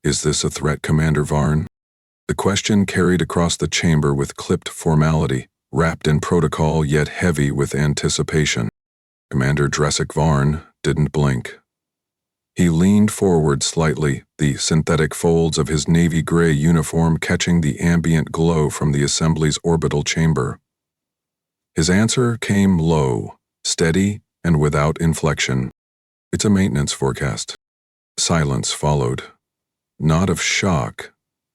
"Is this a threat, Commander Varn?" The question carried across the chamber with clipped formality, wrapped in protocol yet heavy with anticipation. Commander Dressic Varn didn't blink. He leaned forward slightly, the synthetic folds of his navy gray uniform catching the ambient glow from the assembly's orbital chamber. His answer came low, steady, and without inflection. "It's a maintenance forecast." Silence followed. Not of shock,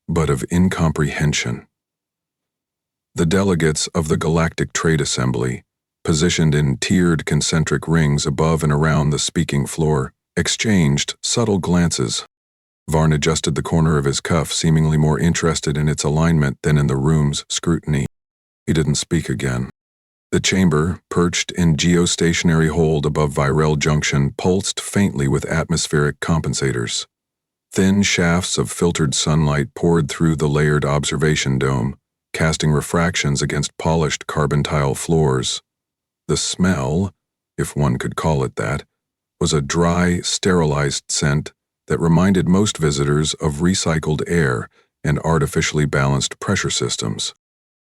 but of incomprehension. The delegates of the Galactic Trade Assembly, positioned in tiered concentric rings above and around the speaking floor, exchanged subtle glances. Varn adjusted the corner of his cuff, seemingly more interested in its alignment than in the room's scrutiny. He didn't speak again. The chamber, perched in geostationary hold above Virel Junction, pulsed faintly with atmospheric compensators. Thin shafts of filtered sunlight poured through the layered observation dome, casting refractions against polished carbon tile floors. The smell, if one could call it that, was a dry, sterilized scent that reminded most visitors of recycled air and artificially balanced pressure systems.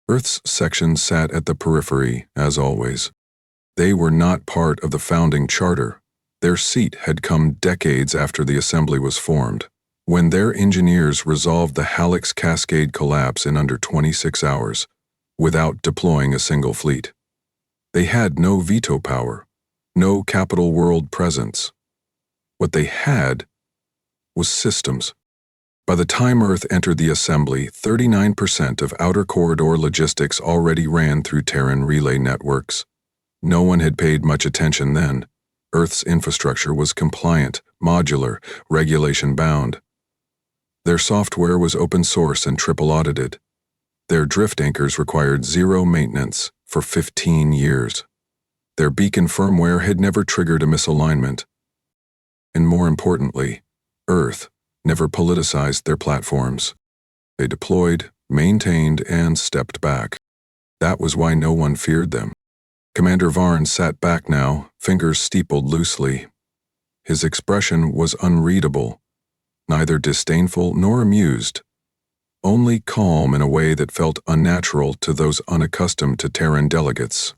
Earth's section sat at the periphery, as always. They were not part of the founding charter. Their seat had come decades after the assembly was formed, when their engineers resolved the Halleck's Cascade collapse in under 26 hours, without deploying a single fleet. They had no veto power, no capital world presence. What they had was systems. By the time Earth entered the assembly, 39% of outer corridor logistics already ran through Terran relay networks. No one had paid much attention then. Earth's infrastructure was compliant, modular, regulation-bound. Their software was open source and triple audited. Their drift anchors required zero maintenance for 15 years. Their beacon firmware had never triggered a misalignment. And more importantly, Earth never politicized their platforms. They deployed, maintained, and stepped back. That was why no one feared them. Commander Varn sat back now, fingers steepled loosely. His expression was unreadable, neither disdainful nor amused, only calm in a way that felt unnatural to those unaccustomed to Terran delegates.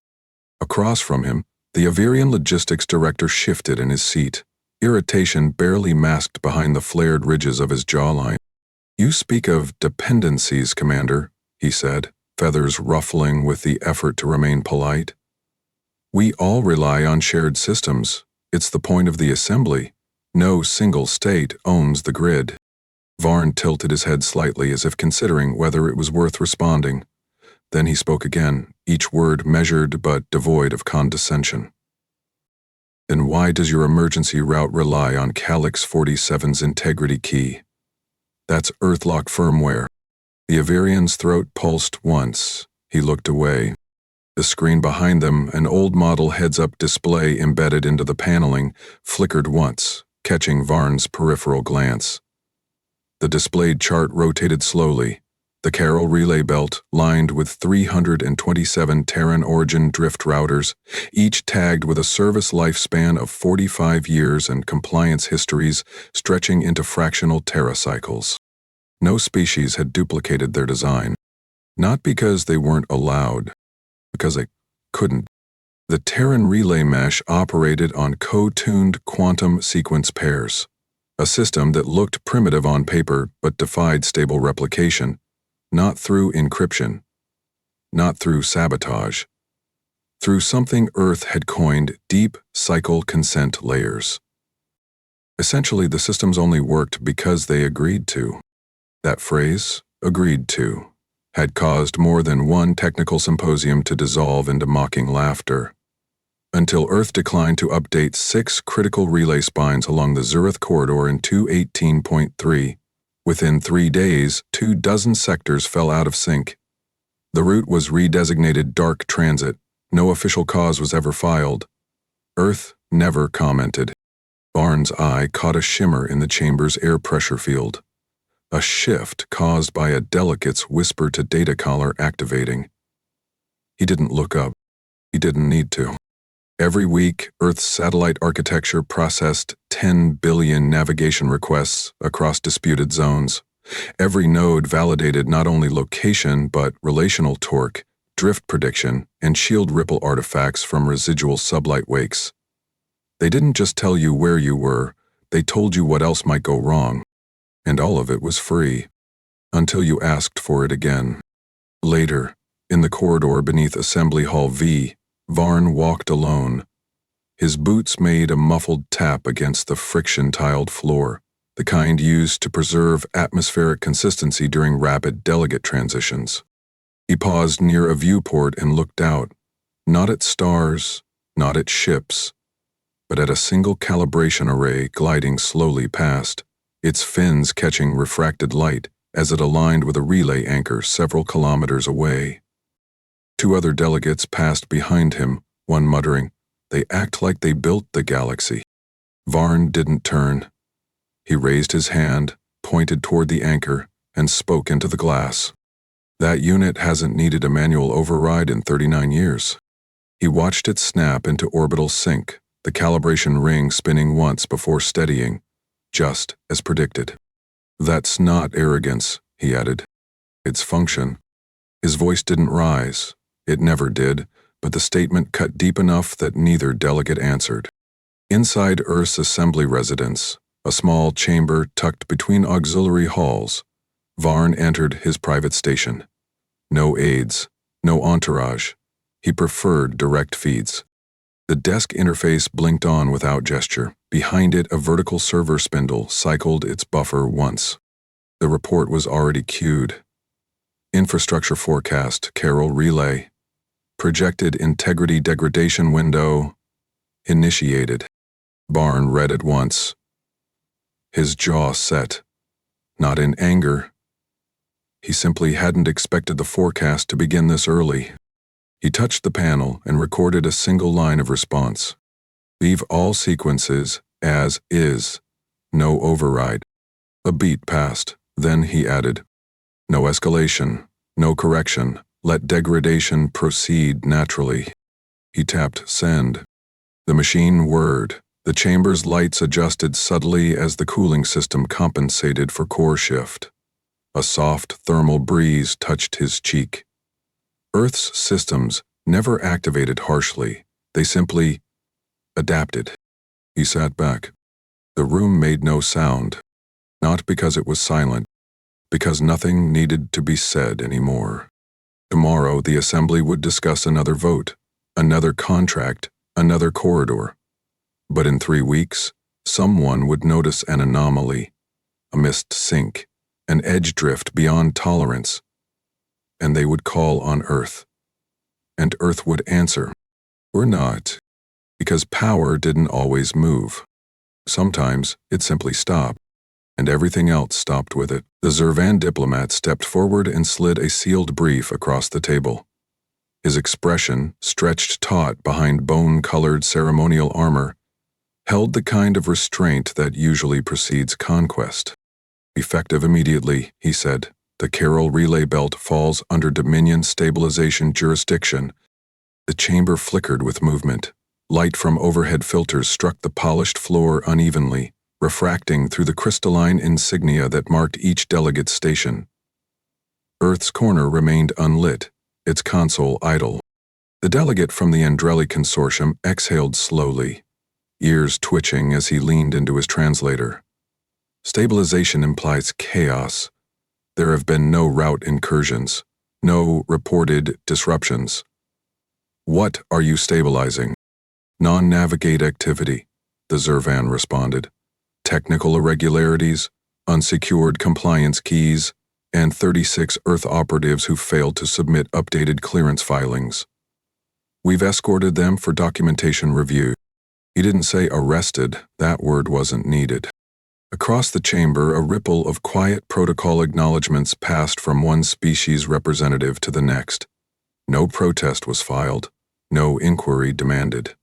Across from him, the Averian logistics director shifted in his seat, irritation barely masked behind the flared ridges of his jawline. "You speak of dependencies, Commander," he said, feathers ruffling with the effort to remain polite. "We all rely on shared systems. It's the point of the assembly. No single state owns the grid." Varn tilted his head slightly as if considering whether it was worth responding. Then he spoke again, each word measured but devoid of condescension. "Then why does your emergency route rely on Calyx 47's integrity key? That's Earthlock firmware." The Averian's throat pulsed once. He looked away. The screen behind them, an old model heads-up display embedded into the paneling, flickered once, catching Varn's peripheral glance. The displayed chart rotated slowly. The Carroll relay belt, lined with 327 Terran-origin drift routers, each tagged with a service lifespan of 45 years and compliance histories stretching into fractional teracycles. No species had duplicated their design. Not because they weren't allowed, because they couldn't. The Terran relay mesh operated on co-tuned quantum sequence pairs, a system that looked primitive on paper but defied stable replication. Not through encryption, not through sabotage, through something Earth had coined deep cycle consent layers. Essentially, the systems only worked because they agreed to. That phrase, "agreed to," had caused more than one technical symposium to dissolve into mocking laughter. Until Earth declined to update 6 critical relay spines along the Zurith corridor in 218.3. Within 3 days, 24 sectors fell out of sync. The route was redesignated Dark Transit. No official cause was ever filed. Earth never commented. Varn's eye caught a shimmer in the chamber's air pressure field. A shift caused by a delegate's whisper to data collar activating. He didn't look up. He didn't need to. Every week, Earth's satellite architecture processed 10 billion navigation requests across disputed zones. Every node validated not only location but relational torque, drift prediction, and shield ripple artifacts from residual sublight wakes. They didn't just tell you where you were, they told you what else might go wrong. And all of it was free. Until you asked for it again. Later, in the corridor beneath Assembly Hall V, Varn walked alone. His boots made a muffled tap against the friction-tiled floor, the kind used to preserve atmospheric consistency during rapid delegate transitions. He paused near a viewport and looked out, not at stars, not at ships, but at a single calibration array gliding slowly past, its fins catching refracted light as it aligned with a relay anchor several kilometers away. Two other delegates passed behind him, one muttering, "They act like they built the galaxy." Varn didn't turn. He raised his hand, pointed toward the anchor, and spoke into the glass. "That unit hasn't needed a manual override in 39 years. He watched it snap into orbital sync, the calibration ring spinning once before steadying, just as predicted. "That's not arrogance," he added. "It's function." His voice didn't rise. It never did, but the statement cut deep enough that neither delegate answered. Inside Earth's assembly residence, a small chamber tucked between auxiliary halls, Varn entered his private station. No aides, no entourage. He preferred direct feeds. The desk interface blinked on without gesture. Behind it, a vertical server spindle cycled its buffer once. The report was already queued. Infrastructure forecast, Carol relay. Projected integrity degradation window. Initiated. Varn read it once. His jaw set. Not in anger. He simply hadn't expected the forecast to begin this early. He touched the panel and recorded a single line of response. "Leave all sequences as is. No override." A beat passed. Then he added, "No escalation, no correction. Let degradation proceed naturally." He tapped send. The machine whirred. The chamber's lights adjusted subtly as the cooling system compensated for core shift. A soft thermal breeze touched his cheek. Earth's systems never activated harshly. They simply adapted. He sat back. The room made no sound. Not because it was silent, because nothing needed to be said anymore. Tomorrow, the assembly would discuss another vote, another contract, another corridor. But in 3 weeks, someone would notice an anomaly, a missed sink, an edge drift beyond tolerance, and they would call on Earth. And Earth would answer, or not, because power didn't always move. Sometimes it simply stopped, and everything else stopped with it. The Zervan diplomat stepped forward and slid a sealed brief across the table. His expression, stretched taut behind bone-colored ceremonial armor, held the kind of restraint that usually precedes conquest. "Effective immediately," he said. "The Carol relay belt falls under Dominion stabilization jurisdiction." The chamber flickered with movement. Light from overhead filters struck the polished floor unevenly, refracting through the crystalline insignia that marked each delegate's station. Earth's corner remained unlit, its console idle. The delegate from the Andrelli Consortium exhaled slowly, ears twitching as he leaned into his translator. "Stabilization implies chaos. There have been no route incursions, no reported disruptions." "What are you stabilizing?" "Non-navigate activity," the Zervan responded. "Technical irregularities, unsecured compliance keys, and 36 Earth operatives who failed to submit updated clearance filings. We've escorted them for documentation review." He didn't say arrested, that word wasn't needed. Across the chamber, a ripple of quiet protocol acknowledgments passed from one species representative to the next. No protest was filed, no inquiry demanded.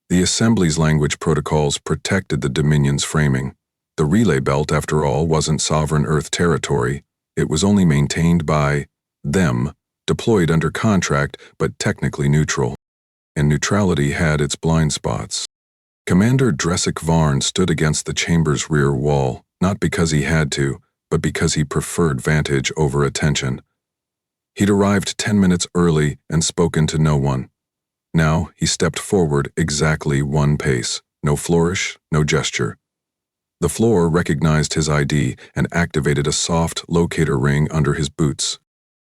The Assembly's language protocols protected the Dominion's framing. The relay belt, after all, wasn't sovereign Earth territory. It was only maintained by them, deployed under contract, but technically neutral. and neutrality had its blind spots. Commander Dresic Varn stood against the chamber's rear wall, not because he had to, but because he preferred vantage over attention. He'd arrived 10 minutes early and spoken to no one. Now he stepped forward exactly one pace, no flourish, no gesture. The floor recognized his ID and activated a soft locator ring under his boots.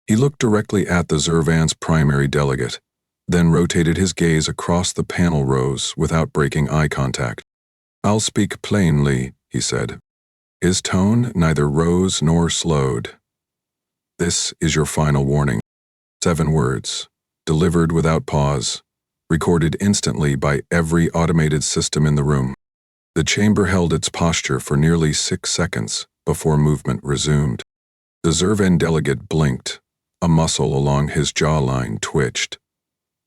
He looked directly at the Zurvan's primary delegate, then rotated his gaze across the panel rows without breaking eye contact. "I'll speak plainly," he said. His tone neither rose nor slowed. "This is your final warning." 7 words, delivered without pause, recorded instantly by every automated system in the room. The chamber held its posture for nearly 6 seconds before movement resumed. The Zurvan delegate blinked. A muscle along his jawline twitched.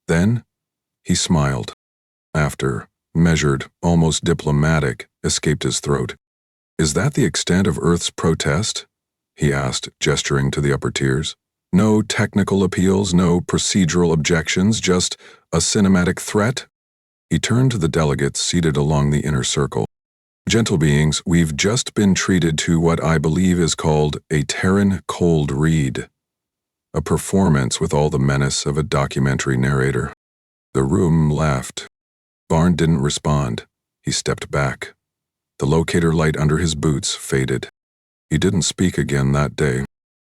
Then, he smiled. Laughter, measured, almost diplomatic, escaped his throat. "Is that the extent of Earth's protest?" he asked, gesturing to the upper tiers. "No technical appeals, no procedural objections, just a cinematic threat?" He turned to the delegates seated along the inner circle. "Gentle beings, we've just been treated to what I believe is called a Terran cold read. A performance with all the menace of a documentary narrator." The room laughed. Varn didn't respond. He stepped back. The locator light under his boots faded. He didn't speak again that day.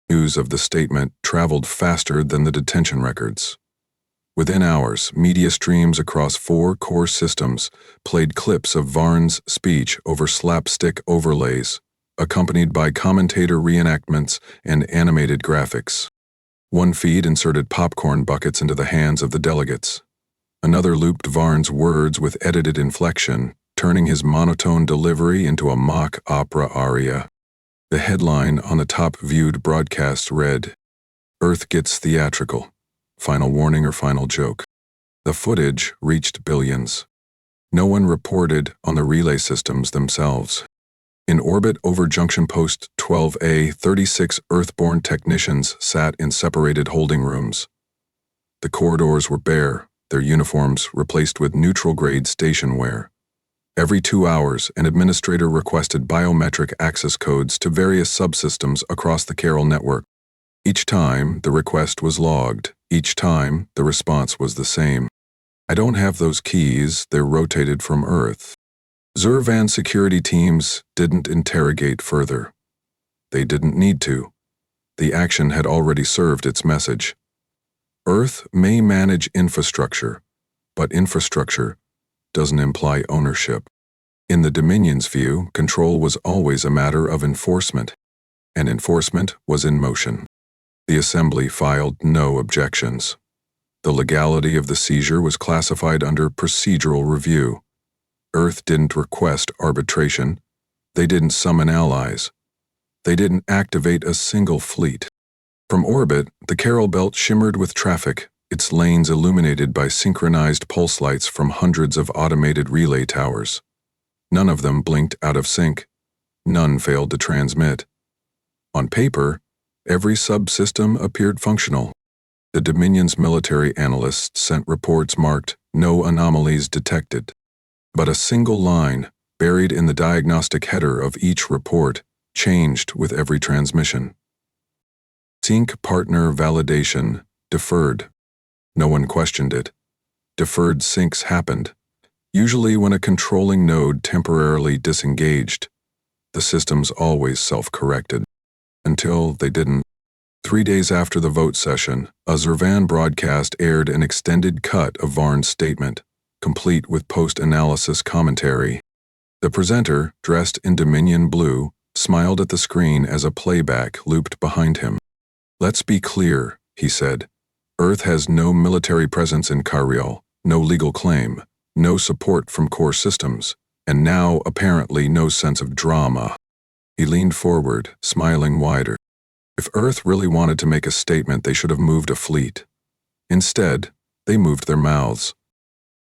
News of the statement traveled faster than the detention records. Within hours, media streams across 4 core systems played clips of Varn's speech over slapstick overlays, accompanied by commentator reenactments and animated graphics. One feed inserted popcorn buckets into the hands of the delegates. Another looped Varn's words with edited inflection, turning his monotone delivery into a mock opera aria. The headline on the top-viewed broadcast read, "Earth gets theatrical. Final warning or final joke." The footage reached billions. No one reported on the relay systems themselves. In orbit over Junction Post 12A, 36 Earthborn technicians sat in separated holding rooms. The corridors were bare, their uniforms replaced with neutral-grade station wear. Every 2 hours, an administrator requested biometric access codes to various subsystems across the Carol network. Each time, the request was logged. Each time, the response was the same. "I don't have those keys, they're rotated from Earth." Zurvan security teams didn't interrogate further. They didn't need to. The action had already served its message. Earth may manage infrastructure, but infrastructure doesn't imply ownership. In the Dominion's view, control was always a matter of enforcement, and enforcement was in motion. The Assembly filed no objections. The legality of the seizure was classified under procedural review. Earth didn't request arbitration. They didn't summon allies. They didn't activate a single fleet. From orbit, the Carol Belt shimmered with traffic, its lanes illuminated by synchronized pulse lights from hundreds of automated relay towers. None of them blinked out of sync. None failed to transmit. On paper, every subsystem appeared functional. The Dominion's military analysts sent reports marked "No anomalies detected." But a single line, buried in the diagnostic header of each report, changed with every transmission. Sync partner validation deferred. No one questioned it. Deferred syncs happened, usually when a controlling node temporarily disengaged. The systems always self-corrected. Until they didn't. 3 days after the vote session, a Zurvan broadcast aired an extended cut of Varn's statement, complete with post-analysis commentary. The presenter, dressed in Dominion blue, smiled at the screen as a playback looped behind him. "Let's be clear," he said. "Earth has no military presence in Cariol, no legal claim, no support from core systems, and now apparently no sense of drama." He leaned forward, smiling wider. If Earth really wanted to make a statement, they should have moved a fleet. Instead, they moved their mouths.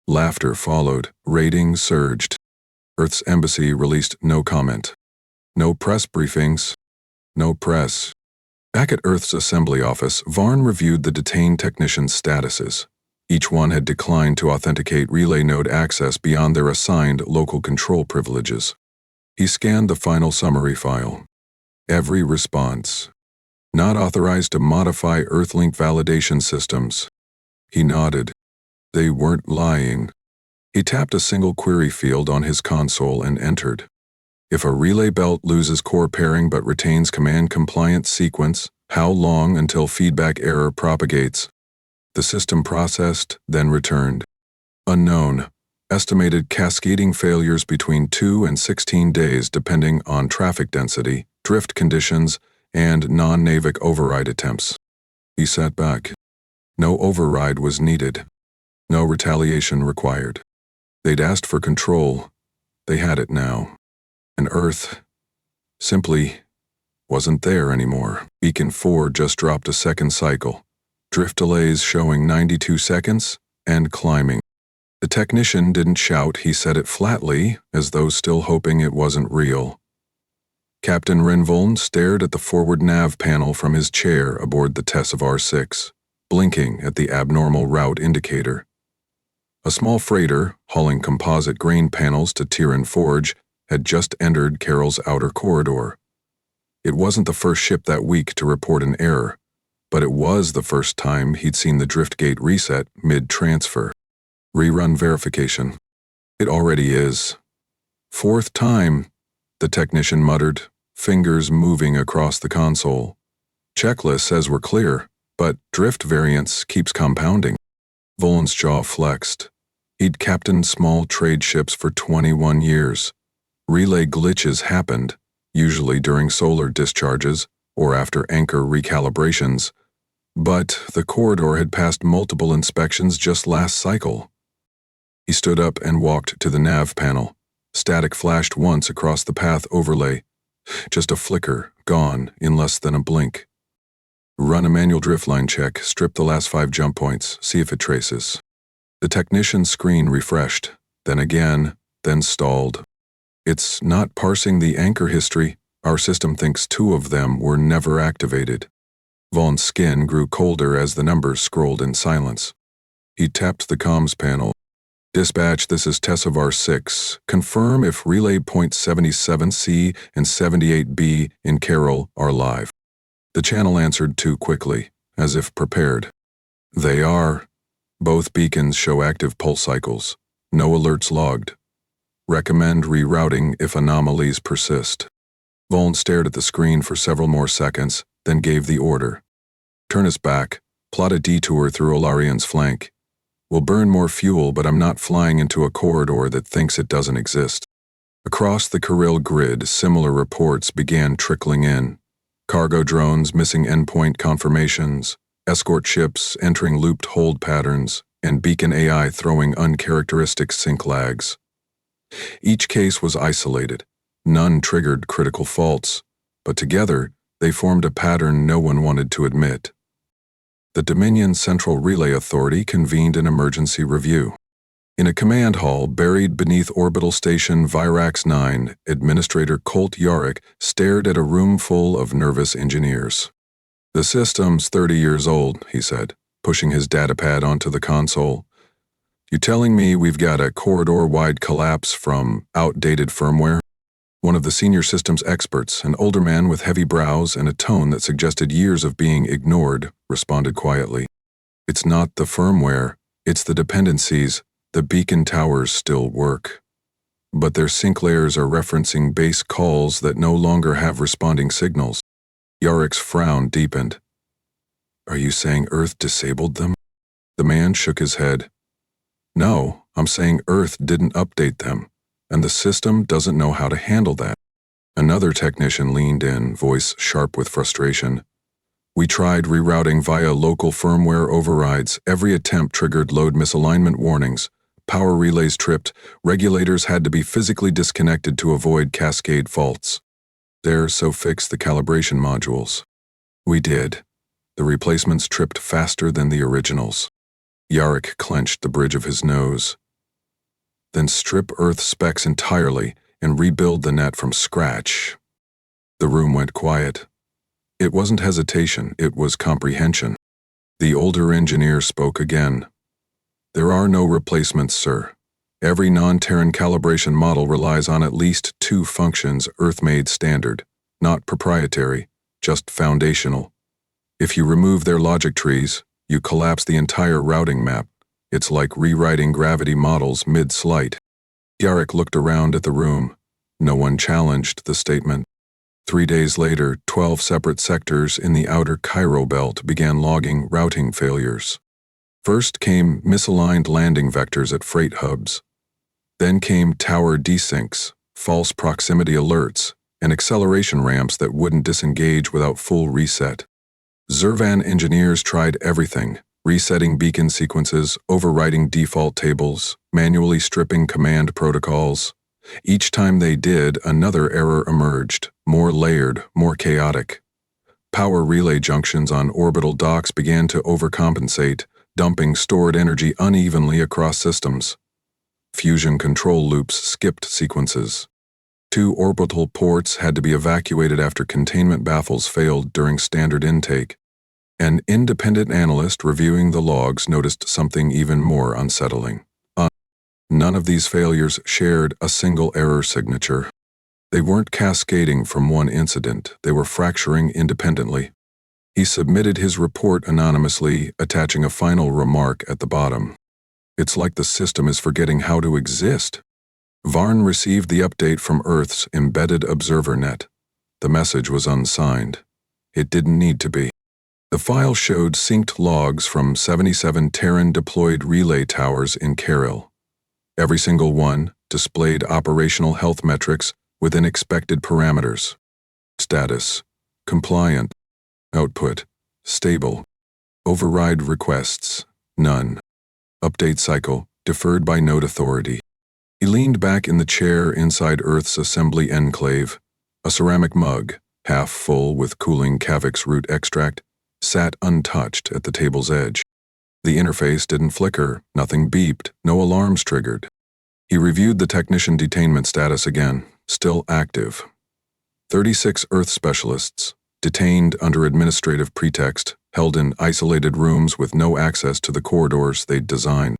Laughter followed, ratings surged. Earth's embassy released no comment. No press briefings. No press. Back at Earth's assembly office, Varn reviewed the detained technicians' statuses. Each one had declined to authenticate relay node access beyond their assigned local control privileges. He scanned the final summary file. Every response. Not authorized to modify Earthlink validation systems. He nodded. They weren't lying. He tapped a single query field on his console and entered. If a relay belt loses core pairing but retains command-compliant sequence, how long until feedback error propagates? The system processed, then returned. Unknown. Estimated cascading failures between 2 and 16 days depending on traffic density, drift conditions, and non-navic override attempts. He sat back. No override was needed. No retaliation required. They'd asked for control. They had it now. And Earth simply wasn't there anymore. Beacon 4 just dropped a second cycle. Drift delays showing 92 seconds and climbing. The technician didn't shout, he said it flatly, as though still hoping it wasn't real. Captain Renvoln stared at the forward nav panel from his chair aboard the Tess of R6, blinking at the abnormal route indicator. A small freighter, hauling composite grain panels to Tyran Forge, had just entered Carroll's outer corridor. It wasn't the first ship that week to report an error, but it was the first time he'd seen the drift gate reset mid-transfer. Rerun verification. It already is. Fourth time, the technician muttered, fingers moving across the console. Checklist says we're clear, but drift variance keeps compounding. Volan's jaw flexed. He'd captained small trade ships for 21 years. Relay glitches happened, usually during solar discharges or after anchor recalibrations, but the corridor had passed multiple inspections just last cycle. He stood up and walked to the nav panel. Static flashed once across the path overlay. Just a flicker, gone in less than a blink. Run a manual driftline check, strip the last 5 jump points, see if it traces. The technician's screen refreshed, then again, then stalled. It's not parsing the anchor history. Our system thinks 2 of them were never activated. Vaughn's skin grew colder as the numbers scrolled in silence. He tapped the comms panel. Dispatch, this is Tess of R6. Confirm if relay point 77C and 78B in Carroll are live. The channel answered too quickly, as if prepared. They are. Both beacons show active pulse cycles. No alerts logged. Recommend rerouting if anomalies persist. Vaughn stared at the screen for several more seconds, then gave the order. Turn us back. Plot a detour through Olarian's flank. We'll burn more fuel, but I'm not flying into a corridor that thinks it doesn't exist. Across the Kirill grid, similar reports began trickling in. Cargo drones missing endpoint confirmations, escort ships entering looped hold patterns, and beacon AI throwing uncharacteristic sync lags. Each case was isolated. None triggered critical faults, but together they formed a pattern no one wanted to admit. The Dominion Central Relay Authority convened an emergency review. In a command hall buried beneath Orbital Station Virax 9, Administrator Colt Yarick stared at a room full of nervous engineers. The system's 30 years old, he said, pushing his datapad onto the console. You telling me we've got a corridor-wide collapse from outdated firmware? One of the senior systems experts, an older man with heavy brows and a tone that suggested years of being ignored, responded quietly. It's not the firmware, it's the dependencies. The beacon towers still work. But their sync layers are referencing base calls that no longer have responding signals. Yarick's frown deepened. Are you saying Earth disabled them? The man shook his head. No, I'm saying Earth didn't update them, and the system doesn't know how to handle that. Another technician leaned in, voice sharp with frustration. We tried rerouting via local firmware overrides. Every attempt triggered load misalignment warnings. Power relays tripped. Regulators had to be physically disconnected to avoid cascade faults. So fix the calibration modules. We did. The replacements tripped faster than the originals. Yarick clenched the bridge of his nose. Then strip Earth specs entirely and rebuild the net from scratch. The room went quiet. It wasn't hesitation, it was comprehension. The older engineer spoke again. There are no replacements, sir. Every non-Terran calibration model relies on at least 2 functions Earth-made standard, not proprietary, just foundational. If you remove their logic trees, you collapse the entire routing map. It's like rewriting gravity models mid-slight. Yarrick looked around at the room. No one challenged the statement. 3 days later, 12 separate sectors in the outer Cairo belt began logging routing failures. First came misaligned landing vectors at freight hubs. Then came tower desyncs, false proximity alerts, and acceleration ramps that wouldn't disengage without full reset. Zervan engineers tried everything, resetting beacon sequences, overwriting default tables, manually stripping command protocols. Each time they did, another error emerged, more layered, more chaotic. Power relay junctions on orbital docks began to overcompensate, dumping stored energy unevenly across systems. Fusion control loops skipped sequences. 2 orbital ports had to be evacuated after containment baffles failed during standard intake. An independent analyst reviewing the logs noticed something even more unsettling. None of these failures shared a single error signature. They weren't cascading from one incident, they were fracturing independently. He submitted his report anonymously, attaching a final remark at the bottom. It's like the system is forgetting how to exist. Varn received the update from Earth's embedded observer net. The message was unsigned. It didn't need to be. The file showed synced logs from 77 Terran deployed relay towers in Caril. Every single one displayed operational health metrics within expected parameters. Status: compliant. Output: stable. Override requests: none. Update cycle: deferred by node authority. He leaned back in the chair inside Earth's assembly enclave. A ceramic mug, half full with cooling Kavix root extract, sat untouched at the table's edge. The interface didn't flicker, nothing beeped, no alarms triggered. He reviewed the technician detainment status again, still active. 36 Earth specialists, detained under administrative pretext, held in isolated rooms with no access to the corridors they'd designed.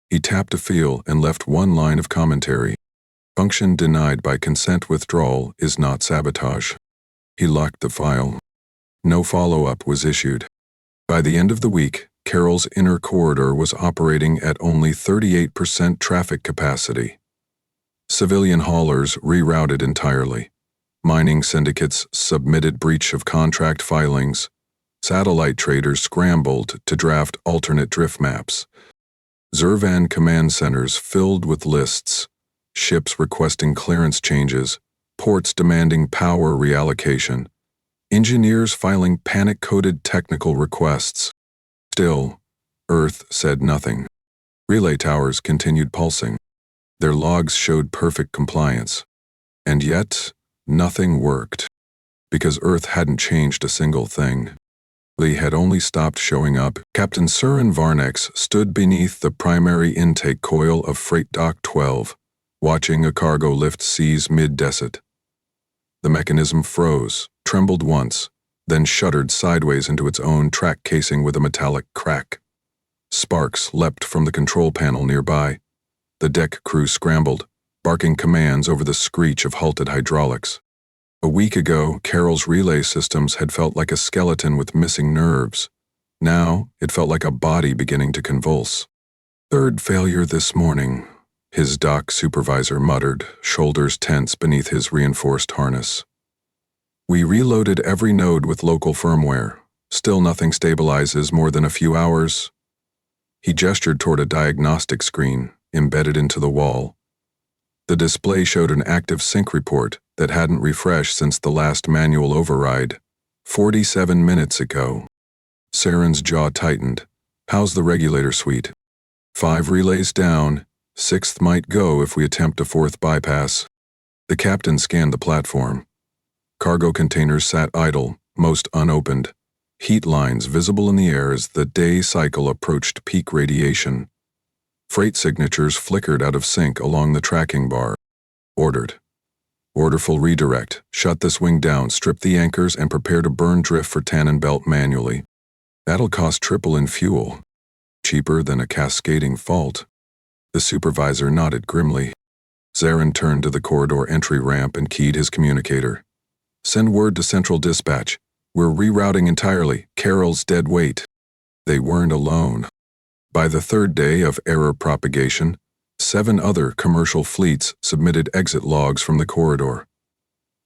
He tapped a feel and left one line of commentary. Function denied by consent withdrawal is not sabotage. He locked the file. No follow-up was issued. By the end of the week, Carol's inner corridor was operating at only 38% traffic capacity. Civilian haulers rerouted entirely. Mining syndicates submitted breach of contract filings. Satellite traders scrambled to draft alternate drift maps. Zervan command centers filled with lists, ships requesting clearance changes, ports demanding power reallocation, engineers filing panic-coded technical requests. Still, Earth said nothing. Relay towers continued pulsing. Their logs showed perfect compliance. And yet, nothing worked. Because Earth hadn't changed a single thing. Lee had only stopped showing up. Captain Surin Varnex stood beneath the primary intake coil of Freight Dock 12, watching a cargo lift seize mid-desert. The mechanism froze, trembled once, then shuddered sideways into its own track casing with a metallic crack. Sparks leapt from the control panel nearby. The deck crew scrambled, barking commands over the screech of halted hydraulics. A week ago, Carol's relay systems had felt like a skeleton with missing nerves. Now, it felt like a body beginning to convulse. "Third failure this morning," his dock supervisor muttered, shoulders tense beneath his reinforced harness. "We reloaded every node with local firmware. Still nothing stabilizes more than a few hours." He gestured toward a diagnostic screen, embedded into the wall. The display showed an active sync report that hadn't refreshed since the last manual override, 47 minutes ago. Saren's jaw tightened. "How's the regulator suite?" "5 relays down. 6th might go if we attempt a 4th bypass." The captain scanned the platform. Cargo containers sat idle, most unopened. Heat lines visible in the air as the day cycle approached peak radiation. Freight signatures flickered out of sync along the tracking bar. Ordered. Orderful redirect. Shut this wing down, strip the anchors, and prepare to burn drift for Tannen Belt manually. That'll cost triple in fuel. cheaper than a cascading fault. The supervisor nodded grimly. Zarin turned to the corridor entry ramp and keyed his communicator. "Send word to Central Dispatch. We're rerouting entirely. Carol's dead weight." They weren't alone. By the third day of error propagation, 7 other commercial fleets submitted exit logs from the corridor.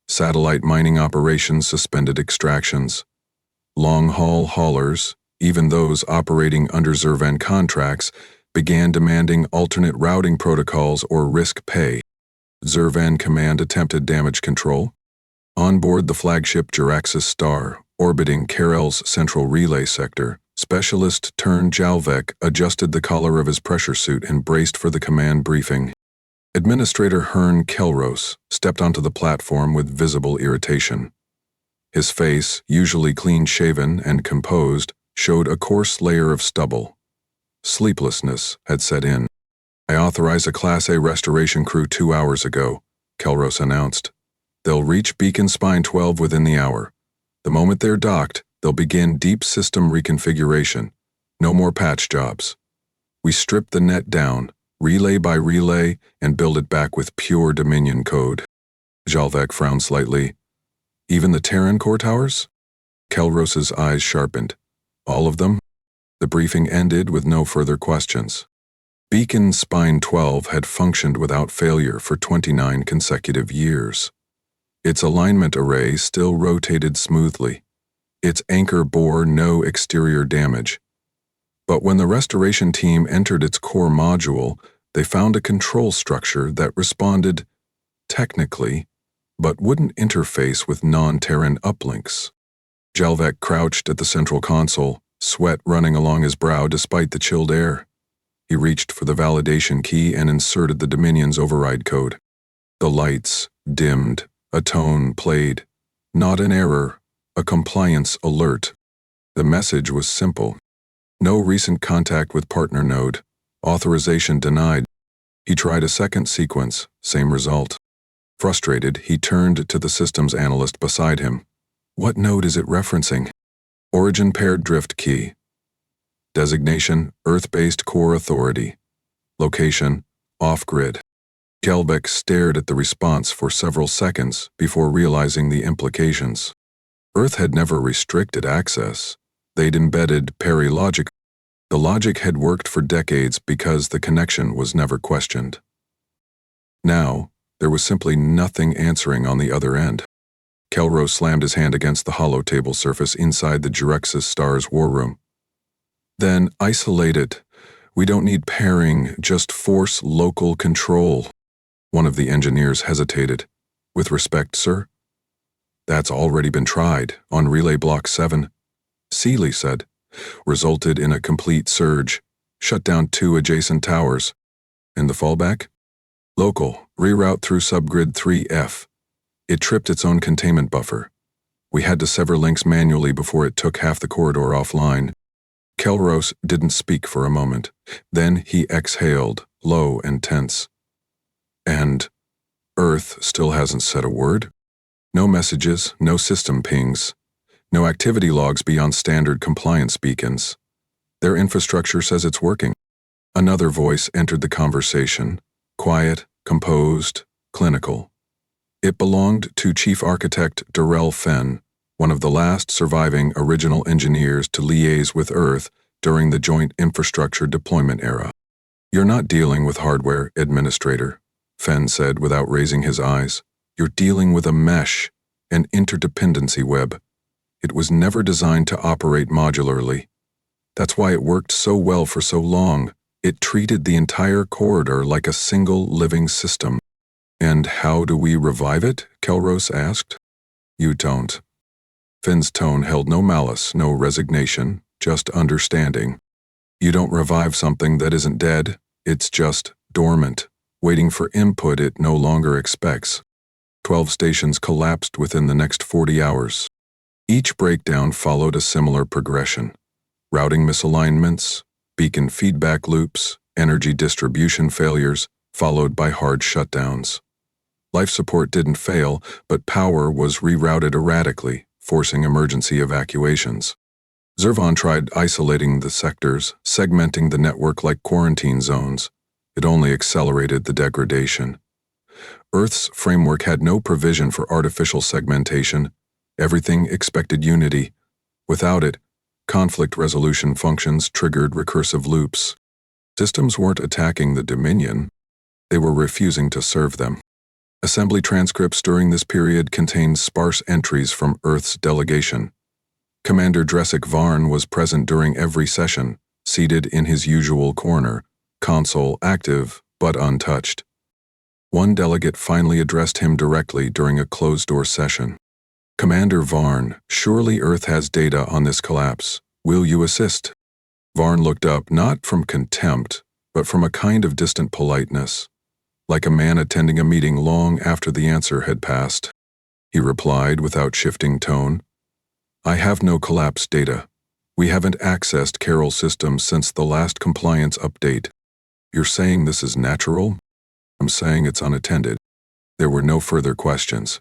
Satellite mining operations suspended extractions. Long-haul haulers, even those operating under Zervan contracts, began demanding alternate routing protocols or risk pay. Zervan Command attempted damage control. On board the flagship Jaraxxus Star, orbiting Karel's central relay sector, Specialist turned Jalvek adjusted the collar of his pressure suit and braced for the command briefing. Administrator Hearn Kelros stepped onto the platform with visible irritation. His face, usually clean-shaven and composed, showed a coarse layer of stubble. Sleeplessness had set in. "I authorized a Class A restoration crew 2 hours ago," Kelros announced. "They'll reach Beacon Spine 12 within the hour. The moment they're docked, they'll begin deep system reconfiguration. No more patch jobs. We strip the net down, relay by relay, and build it back with pure Dominion code." Jalvek frowned slightly. "Even the Terran core towers?" Kelros's eyes sharpened. "All of them?" The briefing ended with no further questions. Beacon Spine 12 had functioned without failure for 29 consecutive years. Its alignment array still rotated smoothly. Its anchor bore no exterior damage. But when the restoration team entered its core module, they found a control structure that responded technically, but wouldn't interface with non-Terran uplinks. Jalvek crouched at the central console, sweat running along his brow despite the chilled air. He reached for the validation key and inserted the Dominion's override code. The lights dimmed, a tone played. Not an error, a compliance alert. The message was simple. No recent contact with partner node. Authorization denied. He tried a second sequence, same result. Frustrated, he turned to the systems analyst beside him. "What node is it referencing?" "Origin paired drift key." Designation, Earth-based core authority. Location, off-grid. Jalvek stared at the response for several seconds before realizing the implications. Earth had never restricted access. They'd embedded Perry logic. The logic had worked for decades because the connection was never questioned. Now, there was simply nothing answering on the other end. Kelros slammed his hand against the hollow table surface inside the Jaraxxus Star's war room. "Then isolate it. We don't need pairing, just force local control." One of the engineers hesitated. "With respect, sir?" "That's already been tried, on Relay Block 7. Seeley said. Resulted in a complete surge. Shut down 2 adjacent towers. And the fallback? Local, reroute through subgrid 3F. It tripped its own containment buffer. We had to sever links manually before it took half the corridor offline." Kelros didn't speak for a moment. Then he exhaled, low and tense. "And Earth still hasn't said a word? No messages, no system pings. No activity logs beyond standard compliance beacons. Their infrastructure says it's working." Another voice entered the conversation, quiet, composed, clinical. It belonged to Chief Architect Darrell Fenn, one of the last surviving original engineers to liaise with Earth during the joint infrastructure deployment era. "You're not dealing with hardware, Administrator," Fenn said without raising his eyes. "You're dealing with a mesh, an interdependency web. It was never designed to operate modularly. That's why it worked so well for so long. It treated the entire corridor like a single living system." "And how do we revive it?" Kelros asked. "You don't." Finn's tone held no malice, no resignation, just understanding. "You don't revive something that isn't dead. It's just dormant, waiting for input it no longer expects." 12 stations collapsed within the next 40 hours. Each breakdown followed a similar progression. Routing misalignments, beacon feedback loops, energy distribution failures, followed by hard shutdowns. Life support didn't fail, but power was rerouted erratically, forcing emergency evacuations. Zervan tried isolating the sectors, segmenting the network like quarantine zones. It only accelerated the degradation. Earth's framework had no provision for artificial segmentation. Everything expected unity. Without it, conflict resolution functions triggered recursive loops. Systems weren't attacking the Dominion. They were refusing to serve them. Assembly transcripts during this period contained sparse entries from Earth's delegation. Commander Dresic Varn was present during every session, seated in his usual corner, console active but untouched. One delegate finally addressed him directly during a closed-door session. "Commander Varn, surely Earth has data on this collapse. Will you assist?" Varn looked up not from contempt, but from a kind of distant politeness, like a man attending a meeting long after the answer had passed. He replied without shifting tone, "I have no collapse data. We haven't accessed Carroll systems since the last compliance update." "You're saying this is natural?" "I'm saying it's unattended." There were no further questions.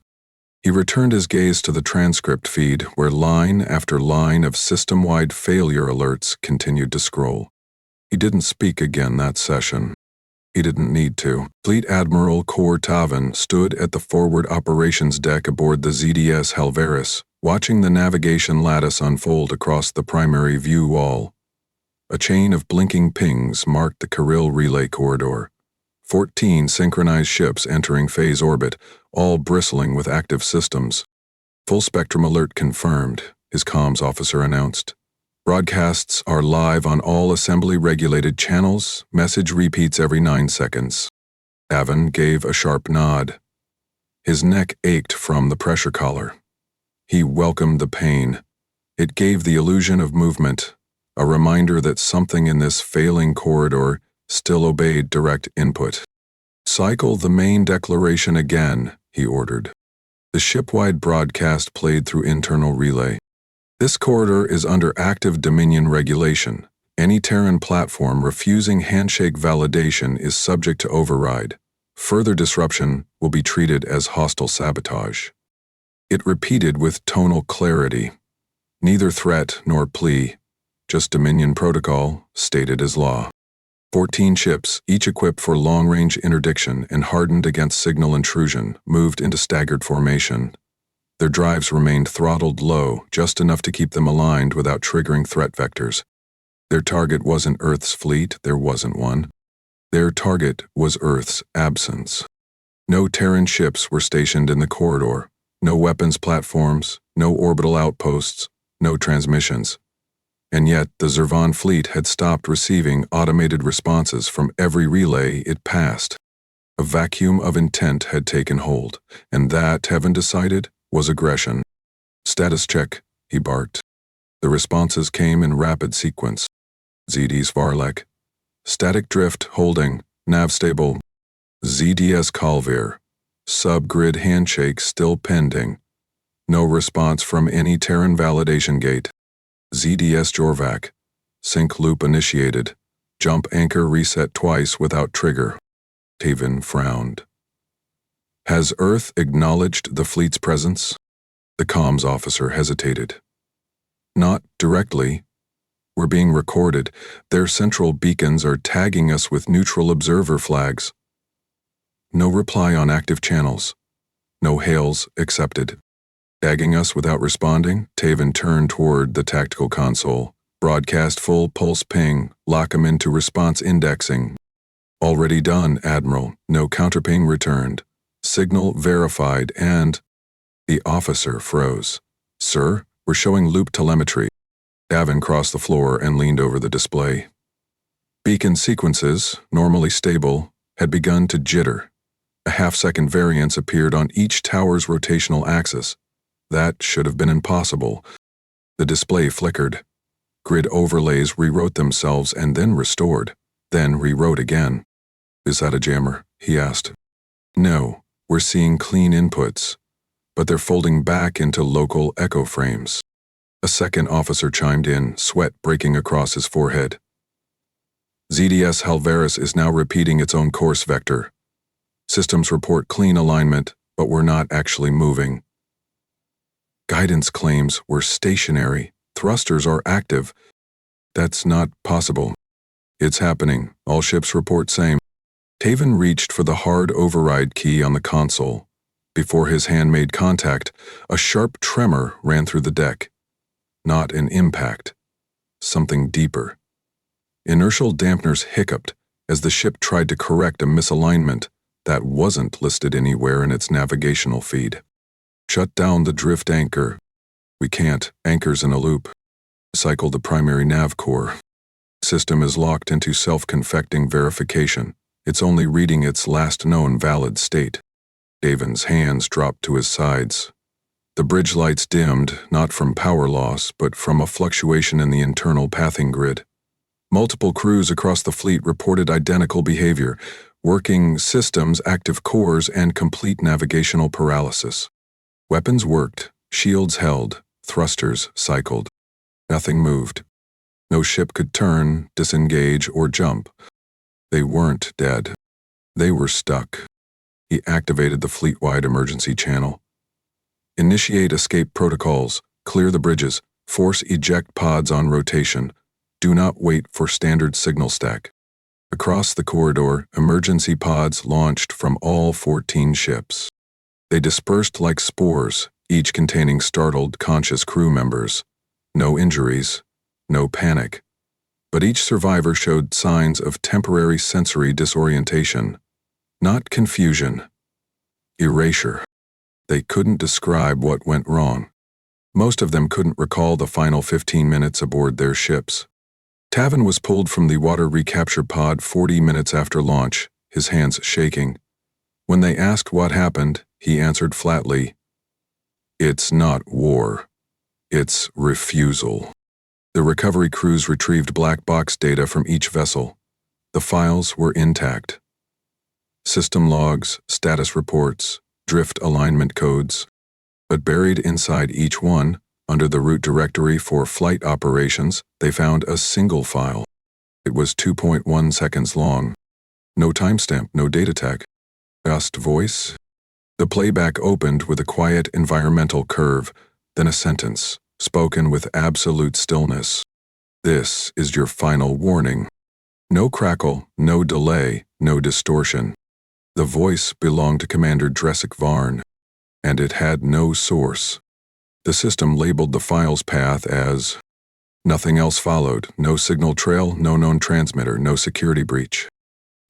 He returned his gaze to the transcript feed, where line after line of system-wide failure alerts continued to scroll. He didn't speak again that session. He didn't need to. Fleet Admiral Kor Tavan stood at the forward operations deck aboard the ZDS Helveris, watching the navigation lattice unfold across the primary view wall. A chain of blinking pings marked the Kirill relay corridor. 14 synchronized ships entering phase orbit, all bristling with active systems. "Full spectrum alert confirmed," his comms officer announced. "Broadcasts are live on all assembly-regulated channels. Message repeats every 9 seconds. Avon gave a sharp nod. His neck ached from the pressure collar. He welcomed the pain. It gave the illusion of movement, a reminder that something in this failing corridor still obeyed direct input. "Cycle the main declaration again," he ordered. The ship-wide broadcast played through internal relay. "This corridor is under active Dominion regulation. Any Terran platform refusing handshake validation is subject to override. Further disruption will be treated as hostile sabotage." It repeated with tonal clarity. Neither threat nor plea, just Dominion protocol, stated as law. 14 ships, each equipped for long-range interdiction and hardened against signal intrusion, moved into staggered formation. Their drives remained throttled low, just enough to keep them aligned without triggering threat vectors. Their target wasn't Earth's fleet, there wasn't one. Their target was Earth's absence. No Terran ships were stationed in the corridor, no weapons platforms, no orbital outposts, no transmissions. And yet, the Zervan fleet had stopped receiving automated responses from every relay it passed. A vacuum of intent had taken hold, and that, Heaven decided, was aggression. "Status check," he barked. The responses came in rapid sequence. ZD's Varlek. "Static drift holding, nav stable." ZDS Calvir. "Subgrid handshake still pending. No response from any Terran validation gate." ZDS Jorvac. "Sync loop initiated. Jump anchor reset twice without trigger." Taven frowned. "Has Earth acknowledged the fleet's presence?" The comms officer hesitated. "Not directly. We're being recorded. Their central beacons are tagging us with neutral observer flags." No reply on active channels. No hails accepted. Tagging us without responding, Taven turned toward the tactical console. "Broadcast full pulse ping. Lock 'em into response indexing." "Already done, Admiral. No counterping returned. Signal verified and—" The officer froze. "Sir, we're showing loop telemetry." Avon crossed the floor and leaned over the display. Beacon sequences, normally stable, had begun to jitter. A half-second variance appeared on each tower's rotational axis. That should have been impossible. The display flickered. Grid overlays rewrote themselves and then restored, then rewrote again. "Is that a jammer?" he asked. "No, we're seeing clean inputs, but they're folding back into local echo frames." A second officer chimed in, sweat breaking across his forehead. "ZDS Helveris is now repeating its own course vector. Systems report clean alignment, but we're not actually moving." Guidance claims we're stationary, thrusters are active. That's not possible. It's happening. All ships report same. Taven reached for the hard override key on the console. Before his hand made contact, a sharp tremor ran through the deck. Not an impact. Something deeper. Inertial dampeners hiccuped as the ship tried to correct a misalignment that wasn't listed anywhere in its navigational feed. Shut down the drift anchor. We can't. Anchor's in a loop. Cycle the primary nav core. System is locked into self-confecting verification. It's only reading its last known valid state. Taven's hands dropped to his sides. The bridge lights dimmed, not from power loss, but from a fluctuation in the internal pathing grid. Multiple crews across the fleet reported identical behavior, working systems, active cores, and complete navigational paralysis. Weapons worked, shields held, thrusters cycled. Nothing moved. No ship could turn, disengage, or jump. They weren't dead. They were stuck. He activated the fleet-wide emergency channel. Initiate escape protocols, clear the bridges, force eject pods on rotation. Do not wait for standard signal stack. Across the corridor, emergency pods launched from all 14 ships. They dispersed like spores, each containing startled, conscious crew members. No injuries, no panic. But each survivor showed signs of temporary sensory disorientation. Not confusion. Erasure. They couldn't describe what went wrong. Most of them couldn't recall the final 15 minutes aboard their ships. Taven was pulled from the water recapture pod 40 minutes after launch, his hands shaking. When they asked what happened, he answered flatly, "It's not war. It's refusal." The recovery crews retrieved black box data from each vessel. The files were intact. System logs, status reports, drift alignment codes. But buried inside each one, under the root directory for flight operations, they found a single file. It was 2.1 seconds long. No timestamp, no data tag. Just voice. The playback opened with a quiet environmental curve, then a sentence, spoken with absolute stillness. "This is your final warning." No crackle, no delay, no distortion. The voice belonged to Commander Dresic Varn, and it had no source. The system labeled the file's path as nothing else followed, no signal trail, no known transmitter, no security breach.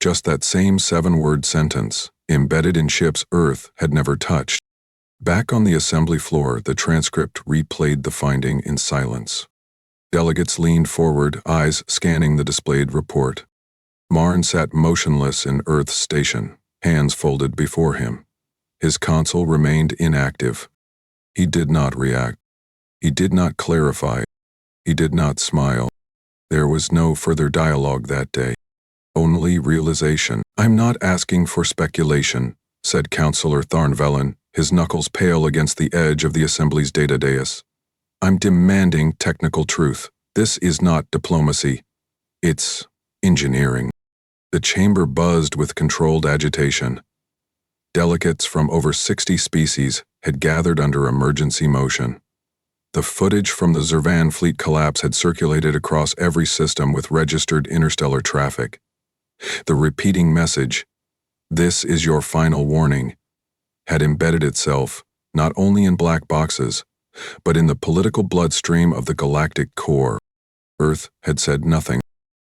Just that same 7-word sentence, embedded in ships Earth had never touched. Back on the assembly floor, the transcript replayed the finding in silence. Delegates leaned forward, eyes scanning the displayed report. Marn sat motionless in Earth's station, hands folded before him. His console remained inactive. He did not react. He did not clarify. He did not smile. There was no further dialogue that day. Only realization. "I'm not asking for speculation," said Counselor Tharnvelen, his knuckles pale against the edge of the Assembly's data dais. "I'm demanding technical truth. This is not diplomacy. It's engineering." The chamber buzzed with controlled agitation. Delegates from over 60 species had gathered under emergency motion. The footage from the Zervan fleet collapse had circulated across every system with registered interstellar traffic. The repeating message, "This is your final warning," had embedded itself not only in black boxes, but in the political bloodstream of the galactic core. Earth had said nothing.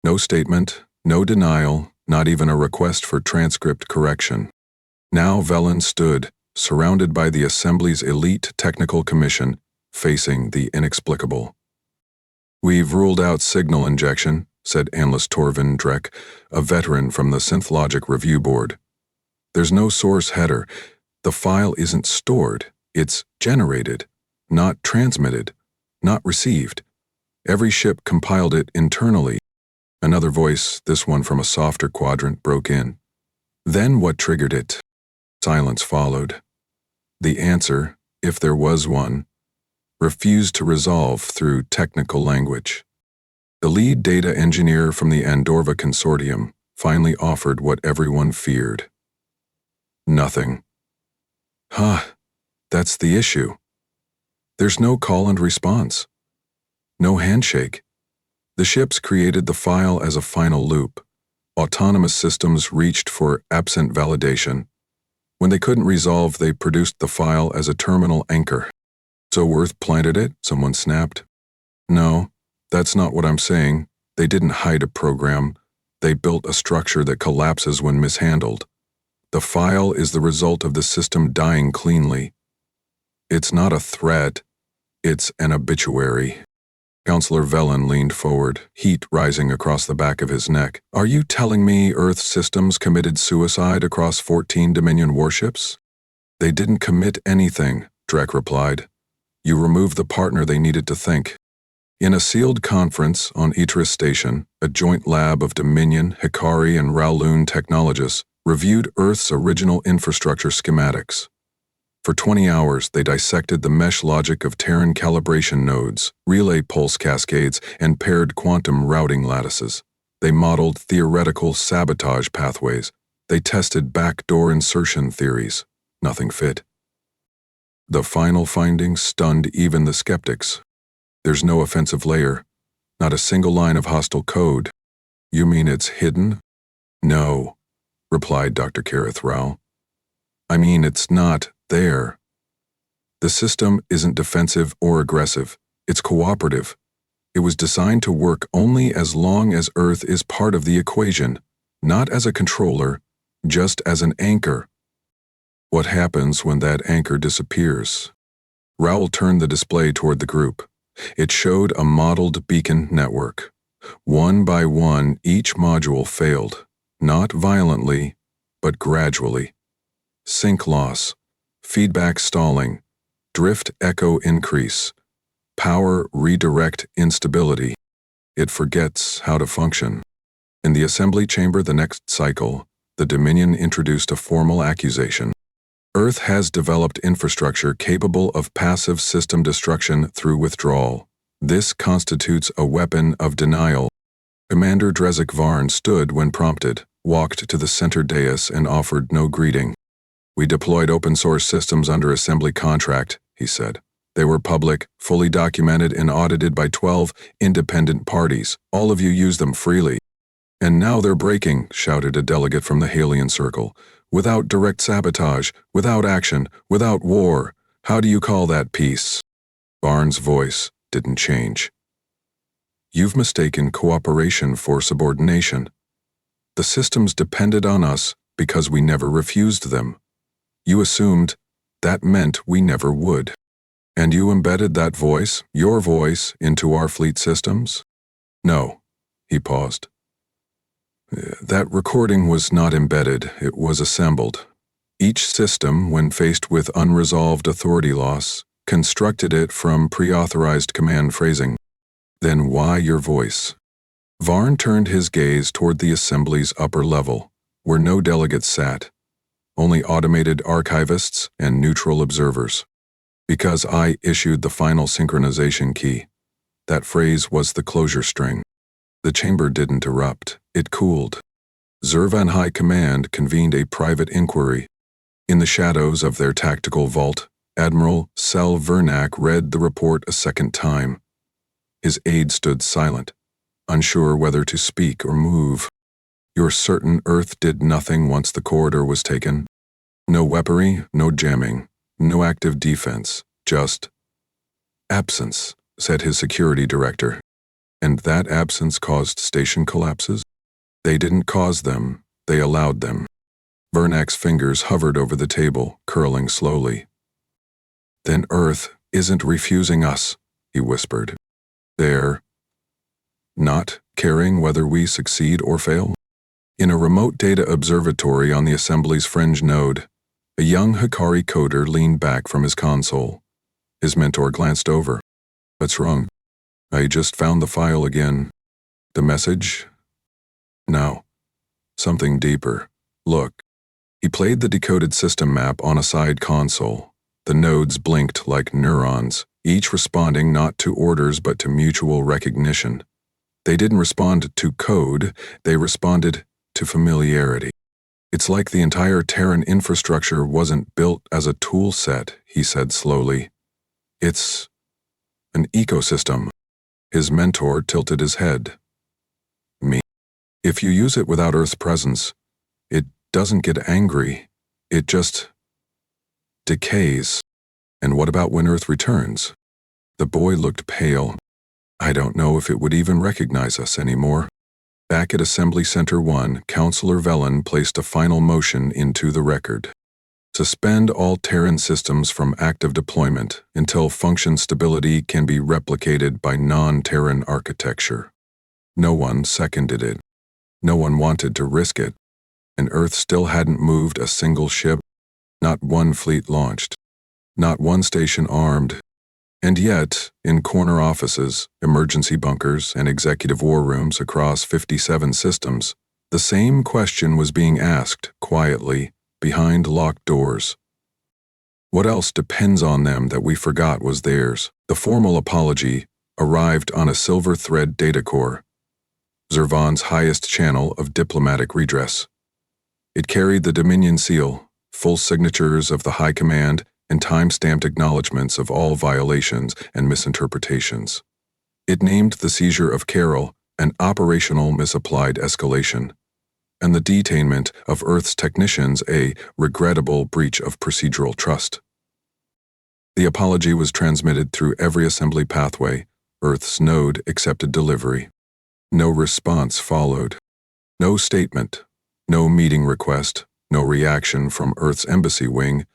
No statement, no denial, not even a request for transcript correction. Now Velen stood, surrounded by the Assembly's elite technical commission, facing the inexplicable. "We've ruled out signal injection," said Analyst Torvin Drek, a veteran from the SynthLogic Review Board. "There's no source header. The file isn't stored. It's generated, not transmitted, not received. Every ship compiled it internally." Another voice, this one from a softer quadrant, broke in. "Then what triggered it?" Silence followed. The answer, if there was one, refused to resolve through technical language. The lead data engineer from the Andorva Consortium finally offered what everyone feared. "Nothing." "Huh, that's the issue. There's no call and response. No handshake. The ships created the file as a final loop. Autonomous systems reached for absent validation. When they couldn't resolve, they produced the file as a terminal anchor. So Earth planted it? Someone snapped. No, that's not what I'm saying. They didn't hide a program. They built a structure that collapses when mishandled. The file is the result of the system dying cleanly. It's not a threat. It's an obituary. Counselor Velen leaned forward, heat rising across the back of his neck. Are you telling me Earth systems committed suicide across 14 Dominion warships? They didn't commit anything, Drek replied. You removed the partner they needed to think. In a sealed conference on Idris Station, a joint lab of Dominion, Hikari, and Rowloon technologists reviewed Earth's original infrastructure schematics. For 20 hours, they dissected the mesh logic of Terran calibration nodes, relay pulse cascades, and paired quantum routing lattices. They modeled theoretical sabotage pathways. They tested backdoor insertion theories. Nothing fit. The final findings stunned even the skeptics. There's no offensive layer, not a single line of hostile code. You mean it's hidden? No, replied Dr. Kareth Rao. I mean it's not there. The system isn't defensive or aggressive. It's cooperative. It was designed to work only as long as Earth is part of the equation, not as a controller, just as an anchor. What happens when that anchor disappears? Raoul turned the display toward the group. It showed a modeled beacon network. One by one, each module failed, not violently, but gradually. Sync loss, feedback stalling, drift echo increase, power redirect instability. It forgets how to function. In the assembly chamber the next cycle, the Dominion introduced a formal accusation. Earth has developed infrastructure capable of passive system destruction through withdrawal. This constitutes a weapon of denial. Commander Drezek Varn stood when prompted, walked to the center dais and offered no greeting. We deployed open-source systems under assembly contract, he said. They were public, fully documented and audited by 12 independent parties. All of you use them freely. And now they're breaking, shouted a delegate from the Halion Circle. Without direct sabotage, without action, without war. How do you call that peace? Barnes' voice didn't change. You've mistaken cooperation for subordination. The systems depended on us because we never refused them. You assumed that meant we never would. And you embedded that voice, your voice, into our fleet systems? No. He paused. That recording was not embedded, it was assembled. Each system, when faced with unresolved authority loss, constructed it from pre-authorized command phrasing. Then why your voice? Varn turned his gaze toward the assembly's upper level, where no delegates sat, only automated archivists and neutral observers. Because I issued the final synchronization key. That phrase was the closure string. The chamber didn't erupt. It cooled. Zervan High Command convened a private inquiry. In the shadows of their tactical vault, Admiral Sel Vernak read the report a second time. His aide stood silent, unsure whether to speak or move. You're certain Earth did nothing once the corridor was taken? No weaponry, no jamming, no active defense, just absence, said his security director. And that absence caused station collapses? They didn't cause them, they allowed them. Vernak's fingers hovered over the table, curling slowly. Then Earth isn't refusing us, he whispered. They're not caring whether we succeed or fail? In a remote data observatory on the assembly's fringe node, a young Hikari coder leaned back from his console. His mentor glanced over. What's wrong? I just found the file again. The message? No. Something deeper. Look. He played the decoded system map on a side console. The nodes blinked like neurons, each responding not to orders but to mutual recognition. They didn't respond to code, they responded to familiarity. It's like the entire Terran infrastructure wasn't built as a tool set, he said slowly. It's an ecosystem. His mentor tilted his head. Me. If you use it without Earth's presence, it doesn't get angry. It just decays. And what about when Earth returns? The boy looked pale. I don't know if it would even recognize us anymore. Back at Assembly Center 1, Counselor Velen placed a final motion into the record. Suspend all Terran systems from active deployment until function stability can be replicated by non-Terran architecture. No one seconded it. No one wanted to risk it. And Earth still hadn't moved a single ship, not one fleet launched, not one station armed. And yet, in corner offices, emergency bunkers, and executive war rooms across 57 systems, the same question was being asked, quietly, behind locked doors. What else depends on them that we forgot was theirs? The formal apology arrived on a silver thread data core, Zervan's highest channel of diplomatic redress. It carried the Dominion seal, full signatures of the High Command, and time-stamped acknowledgments of all violations and misinterpretations. It named the seizure of Carol an operational misapplied escalation, and the detainment of Earth's technicians a regrettable breach of procedural trust. The apology was transmitted through every assembly pathway. Earth's node accepted delivery. No response followed. No statement, no meeting request, no reaction from Earth's embassy wing,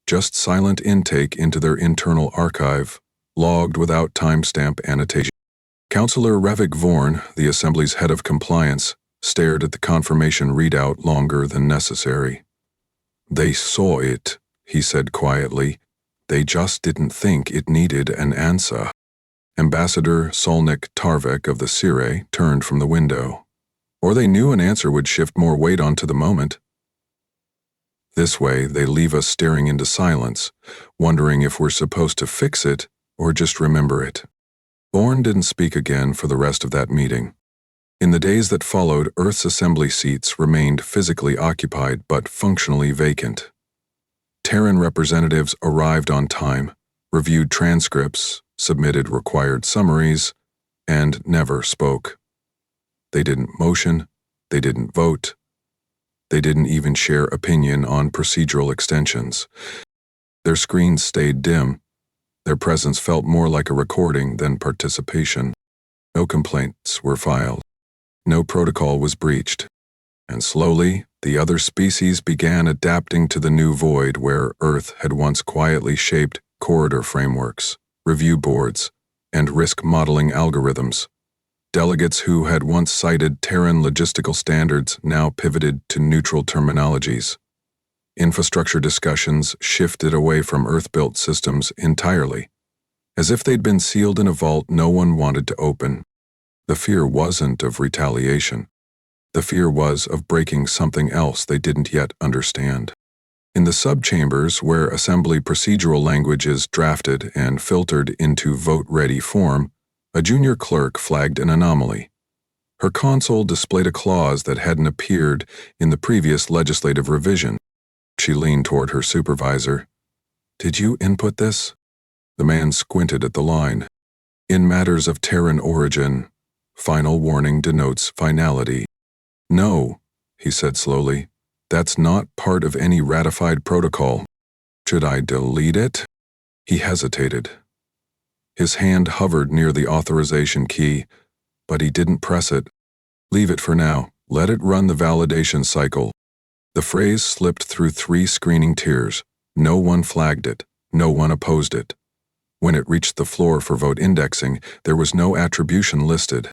just silent intake into their internal archive, logged without timestamp annotation. Counselor Revik Vorn, the Assembly's head of compliance, stared at the confirmation readout longer than necessary. They saw it, he said quietly. They just didn't think it needed an answer. Ambassador Solnik Tarvek of the Sire turned from the window. Or they knew an answer would shift more weight onto the moment. This way, they leave us staring into silence, wondering if we're supposed to fix it or just remember it. Bourne didn't speak again for the rest of that meeting. In the days that followed, Earth's assembly seats remained physically occupied but functionally vacant. Terran representatives arrived on time, reviewed transcripts, submitted required summaries, and never spoke. They didn't motion, they didn't vote, they didn't even share opinion on procedural extensions. Their screens stayed dim. Their presence felt more like a recording than participation. No complaints were filed. No protocol was breached. And slowly, the other species began adapting to the new void where Earth had once quietly shaped corridor frameworks, review boards, and risk modeling algorithms. Delegates who had once cited Terran logistical standards now pivoted to neutral terminologies. Infrastructure discussions shifted away from Earth-built systems entirely, as if they'd been sealed in a vault no one wanted to open. The fear wasn't of retaliation. The fear was of breaking something else they didn't yet understand. In the subchambers where assembly procedural language is drafted and filtered into vote-ready form, a junior clerk flagged an anomaly. Her console displayed a clause that hadn't appeared in the previous legislative revision. She leaned toward her supervisor. "Did you input this?" The man squinted at the line. "In matters of Terran origin, final warning denotes finality." "No," he said slowly. "That's not part of any ratified protocol. Should I delete it?" He hesitated. His hand hovered near the authorization key, but he didn't press it. "Leave it for now. Let it run the validation cycle." The phrase slipped through 3 screening tiers. No one flagged it. No one opposed it. When it reached the floor for vote indexing, there was no attribution listed.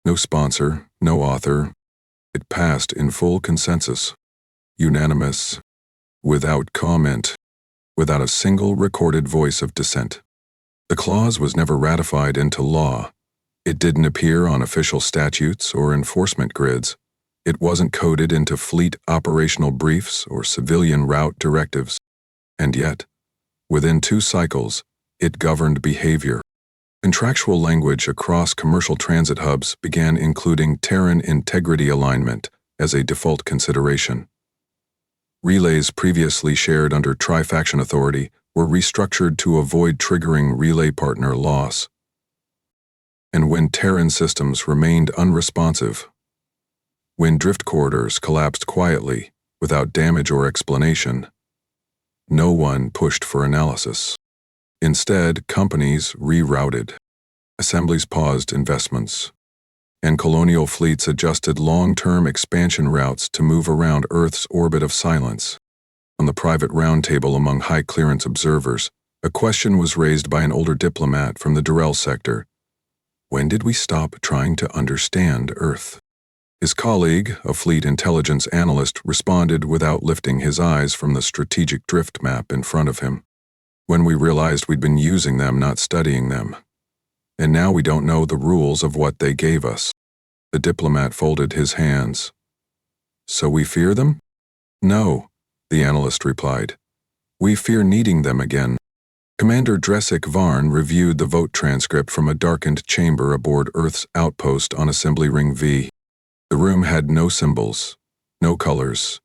No sponsor, no author. It passed in full consensus. Unanimous. Without comment. Without a single recorded voice of dissent. The clause was never ratified into law. It didn't appear on official statutes or enforcement grids. It wasn't coded into fleet operational briefs or civilian route directives. And yet, within 2 cycles, it governed behavior. Contractual language across commercial transit hubs began including Terran integrity alignment as a default consideration. Relays previously shared under tri-faction authority were restructured to avoid triggering relay partner loss. And when Terran systems remained unresponsive, when drift corridors collapsed quietly, without damage or explanation, no one pushed for analysis. Instead, companies rerouted, assemblies paused investments, and colonial fleets adjusted long-term expansion routes to move around Earth's orbit of silence. On the private roundtable among high-clearance observers, a question was raised by an older diplomat from the Durrell sector. When did we stop trying to understand Earth? His colleague, a fleet intelligence analyst, responded without lifting his eyes from the strategic drift map in front of him. When we realized we'd been using them, not studying them. And now we don't know the rules of what they gave us. The diplomat folded his hands. So we fear them? No, the analyst replied. We fear needing them again. Commander Dresic Varn reviewed the vote transcript from a darkened chamber aboard Earth's outpost on Assembly Ring V. The room had no symbols, no colors,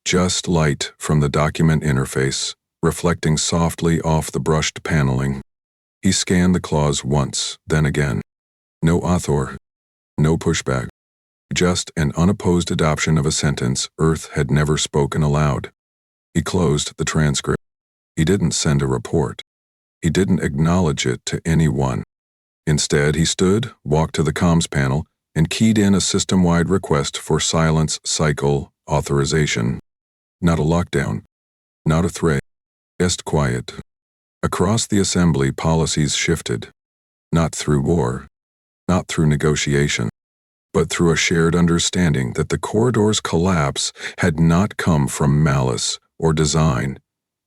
just light from the document interface, reflecting softly off the brushed paneling. He scanned the clause once, then again. No author, no pushback, just an unopposed adoption of a sentence Earth had never spoken aloud. He closed the transcript. He didn't send a report. He didn't acknowledge it to anyone. Instead, he stood, walked to the comms panel, and keyed in a system-wide request for silence cycle authorization. Not a lockdown, not a threat, just quiet. Across the assembly, policies shifted, not through war, not through negotiation, but through a shared understanding that the corridor's collapse had not come from malice or design.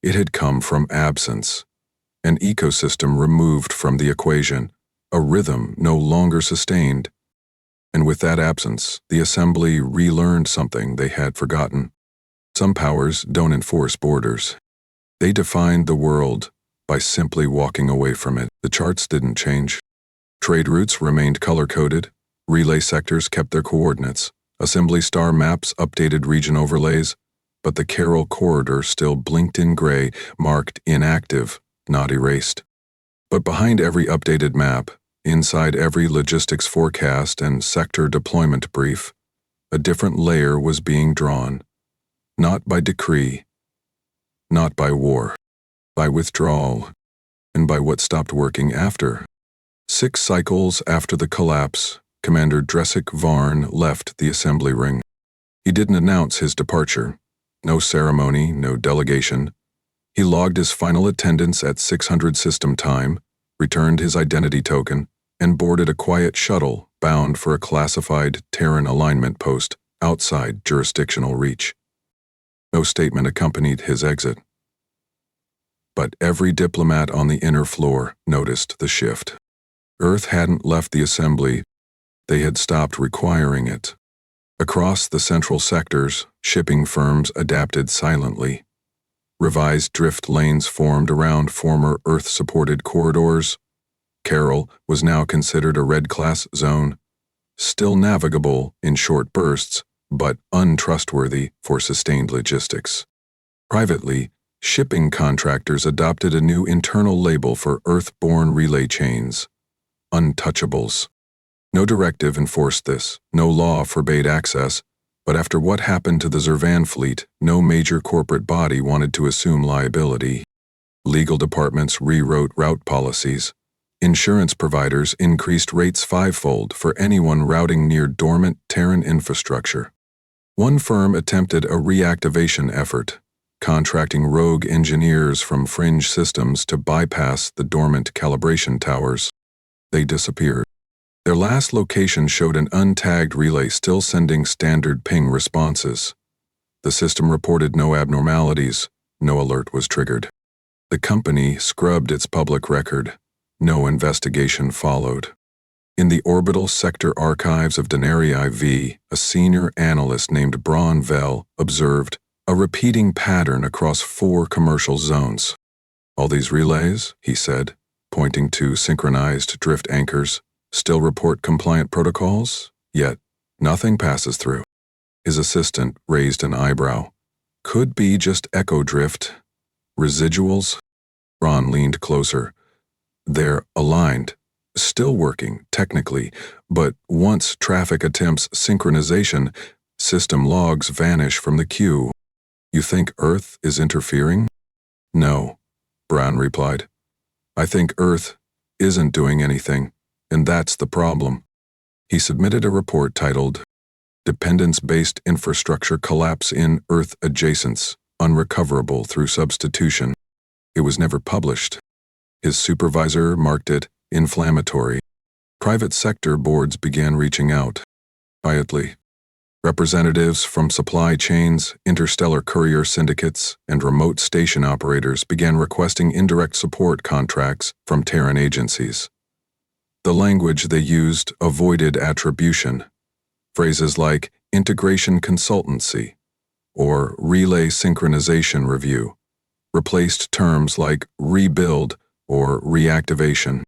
It had come from absence. An ecosystem removed from the equation, a rhythm no longer sustained. And with that absence, the assembly relearned something they had forgotten. Some powers don't enforce borders. They defined the world by simply walking away from it. The charts didn't change. Trade routes remained color-coded. Relay sectors kept their coordinates. Assembly star maps updated region overlays. But the Carroll corridor still blinked in gray, marked inactive, not erased. But behind every updated map, inside every logistics forecast and sector deployment brief, a different layer was being drawn. Not by decree, not by war, by withdrawal, and by what stopped working after. 6 cycles after the collapse, Commander Dresic Varn left the assembly ring. He didn't announce his departure. No ceremony, no delegation. He logged his final attendance at 600 system time, returned his identity token, and boarded a quiet shuttle bound for a classified Terran alignment post outside jurisdictional reach. No statement accompanied his exit. But every diplomat on the inner floor noticed the shift. Earth hadn't left the assembly. They had stopped requiring it. Across the central sectors, shipping firms adapted silently. Revised drift lanes formed around former Earth-supported corridors. Carroll was now considered a red-class zone, still navigable in short bursts, but untrustworthy for sustained logistics. Privately, shipping contractors adopted a new internal label for Earth-borne relay chains: untouchables. No directive enforced this, no law forbade access, but after what happened to the Zervan fleet, no major corporate body wanted to assume liability. Legal departments rewrote route policies. Insurance providers increased rates 5-fold for anyone routing near dormant Terran infrastructure. One firm attempted a reactivation effort, contracting rogue engineers from fringe systems to bypass the dormant calibration towers. They disappeared. Their last location showed an untagged relay still sending standard ping responses. The system reported no abnormalities, no alert was triggered. The company scrubbed its public record. No investigation followed. In the orbital sector archives of Denarii V, a senior analyst named Braun Vell observed a repeating pattern across 4 commercial zones. All these relays, he said, pointing to synchronized drift anchors, still report compliant protocols, yet nothing passes through. His assistant raised an eyebrow. Could be just echo drift. Residuals? Ron leaned closer. They're aligned. Still working, technically, but once traffic attempts synchronization, system logs vanish from the queue. You think Earth is interfering? No, Brown replied. I think Earth isn't doing anything, and that's the problem. He submitted a report titled, Dependence-Based Infrastructure Collapse in Earth Adjacents, Unrecoverable Through Substitution. It was never published. His supervisor marked it inflammatory. Private sector boards began reaching out. Quietly. Representatives from supply chains, interstellar courier syndicates, and remote station operators began requesting indirect support contracts from Terran agencies. The language they used avoided attribution. Phrases like integration consultancy or relay synchronization review replaced terms like rebuild or reactivation.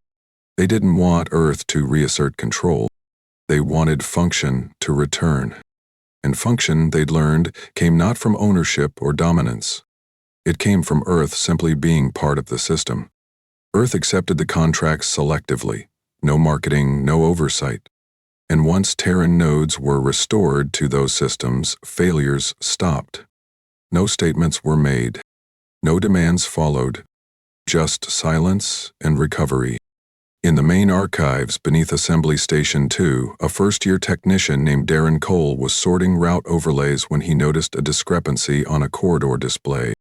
They didn't want Earth to reassert control. They wanted function to return. And function, they'd learned, came not from ownership or dominance. It came from Earth simply being part of the system. Earth accepted the contracts selectively. No marketing, no oversight. And once Terran nodes were restored to those systems, failures stopped. No statements were made. No demands followed. Just silence and recovery. In the main archives beneath Assembly Station 2, a first-year technician named Darren Cole was sorting route overlays when he noticed a discrepancy on a corridor display.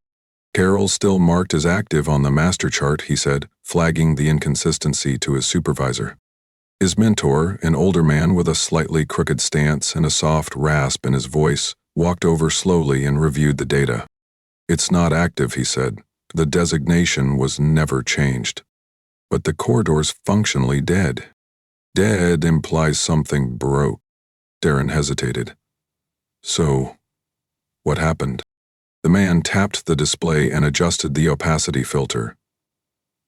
Carroll's still marked as active on the master chart, he said, flagging the inconsistency to his supervisor. His mentor, an older man with a slightly crooked stance and a soft rasp in his voice, walked over slowly and reviewed the data. It's not active, he said. The designation was never changed. But the corridor's functionally dead. Dead implies something broke. Darren hesitated. So, what happened? The man tapped the display and adjusted the opacity filter.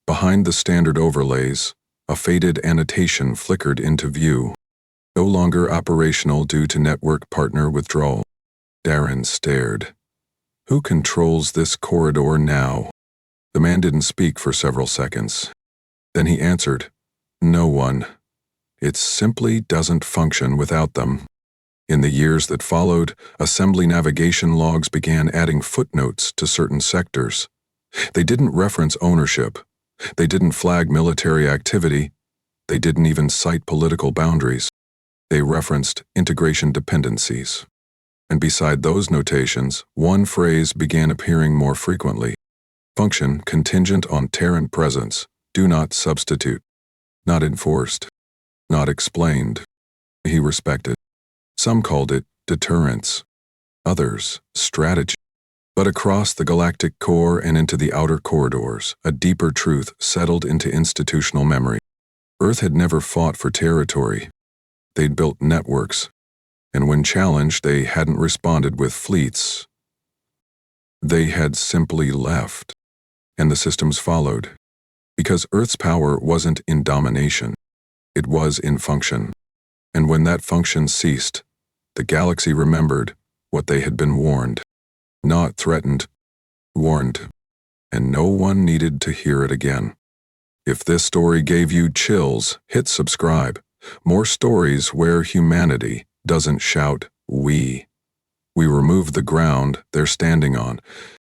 Behind the standard overlays, a faded annotation flickered into view. No longer operational due to network partner withdrawal. Darren stared. Who controls this corridor now? The man didn't speak for several seconds. Then he answered, No one. It simply doesn't function without them. In the years that followed, assembly navigation logs began adding footnotes to certain sectors. They didn't reference ownership. They didn't flag military activity. They didn't even cite political boundaries. They referenced integration dependencies. And beside those notations, one phrase began appearing more frequently. Function contingent on Terran presence. Do not substitute. Not enforced. Not explained. He respected. Some called it deterrence. Others, strategy. But across the galactic core and into the outer corridors, a deeper truth settled into institutional memory. Earth had never fought for territory. They'd built networks. And when challenged, they hadn't responded with fleets. They had simply left. And the systems followed. Because Earth's power wasn't in domination, it was in function. And when that function ceased, the galaxy remembered what they had been warned. Not threatened, warned. And no one needed to hear it again. If this story gave you chills, hit subscribe. More stories where humanity doesn't shout, we. We remove the ground they're standing on.